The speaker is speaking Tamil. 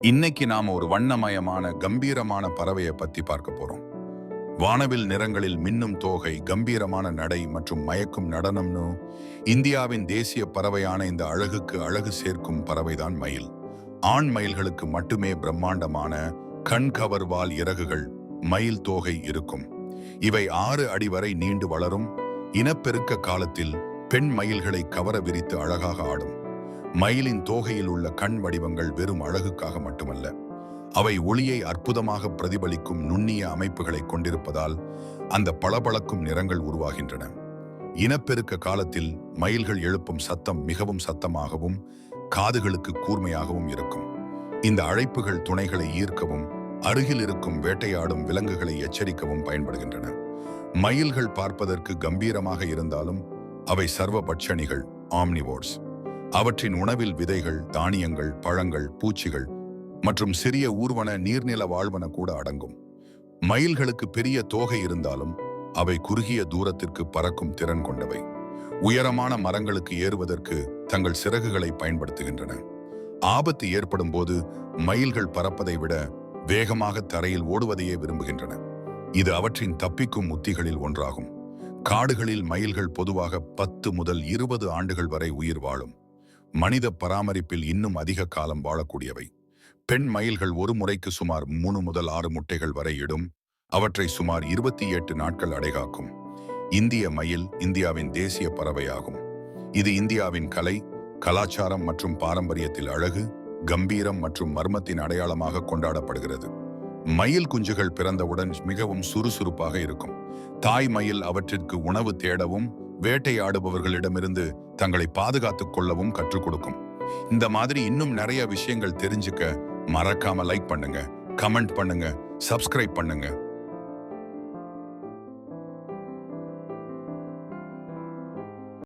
இன்னைக்கு நாம ஒரு வண்ணமயமான கம்பீரமான பறவையை பத்தி பார்க்க போறோம். வானவில் நிறங்களில் மின்னும் தோகை, கம்பீரமான நடை மற்றும் மயக்கும் நடனம்னு இந்தியாவின் தேசிய பறவையான இந்த அழகுக்கு அழகு சேர்க்கும் பறவைதான் மயில். ஆண் மயில்களுக்கு மட்டுமே பிரம்மாண்டமான கண்கவர்வால் இறகுகள், மயில் தோகை இருக்கும். இவை 6 அடி வரை நீண்டு வளரும். இனப்பெருக்க காலத்தில் பெண் மயில்களை கவர விரித்து அழகாக ஆடும். மயிலின் தோகையில் உள்ள கண் வடிவங்கள் வெறும் அழகுக்காக மட்டுமல்ல, அவை ஒளியை அற்புதமாக பிரதிபலிக்கும் நுண்ணிய அமைப்புகளை கொண்டிருப்பதால் அந்த பளபளக்கும் நிறங்கள் உருவாகின்றன. இனப்பெருக்க காலத்தில் மயில்கள் எழுப்பும் சத்தம் மிகவும் சத்தமாகவும் காதுகளுக்கு கூர்மையாகவும் இருக்கும். இந்த அழைப்புகள் துணைகளை ஈர்க்கவும் அருகில் இருக்கும் வேட்டையாடும் விலங்குகளை எச்சரிக்கவும் பயன்படுகின்றன. மயில்கள் பார்ப்பதற்கு கம்பீரமாக இருந்தாலும் அவை சர்வபட்சணிகள், ஆம்னிவோர்ஸ். அவற்றின் உணவில் விதைகள், தானியங்கள், பழங்கள், பூச்சிகள் மற்றும் சிறிய ஊர்வன நீர்நில வாழ்வன கூட அடங்கும். மயில்களுக்கு பெரிய தோகை இருந்தாலும் அவை குறுகிய தூரத்திற்கு பறக்கும் திறன் கொண்டவை. உயரமான மரங்களுக்கு ஏறுவதற்கு தங்கள் சிறகுகளை பயன்படுத்துகின்றன. ஆபத்து ஏற்படும் போது மயில்கள் பறப்பதை விட வேகமாக தரையில் ஓடுவதையே விரும்புகின்றன. இது அவற்றின் தப்பிக்கும் உத்திகளில் ஒன்றாகும். காடுகளில் மயில்கள் பொதுவாக 10 முதல் 20 ஆண்டுகள் வரை உயிர் வாழும். மனித பராமரிப்பில் இன்னும் அதிக காலம் வாழக்கூடியவை. பெண் மயில்கள் ஒரு முறைக்கு சுமார் 3 முதல் 6 முட்டைகள் வரை இடும். அவற்றை சுமார் 28 நாட்கள் அடைகாக்கும். இந்திய மயில் இந்தியாவின் தேசிய பறவையாகும். இது இந்தியாவின் கலை, கலாச்சாரம் மற்றும் பாரம்பரியத்தில் அழகு, கம்பீரம் மற்றும் மர்மத்தின் அடையாளமாக கொண்டாடப்படுகிறது. மயில் குஞ்சுகள் பிறந்தவுடன் மிகவும் சுறுசுறுப்பாக இருக்கும். தாய் மயில் அவற்றிற்கு உணவு தேடவும் வேட்டையாடுபவர்களிடமிருந்து தங்களை பாதுகாத்துக் கொள்ளவும் கற்றுக் கொடுக்கும். இந்த மாதிரி இன்னும் நிறைய விஷயங்கள் தெரிஞ்சுக்க மறக்காம லைக் பண்ணுங்க, கமெண்ட் பண்ணுங்க, சப்ஸ்கிரைப் பண்ணுங்க.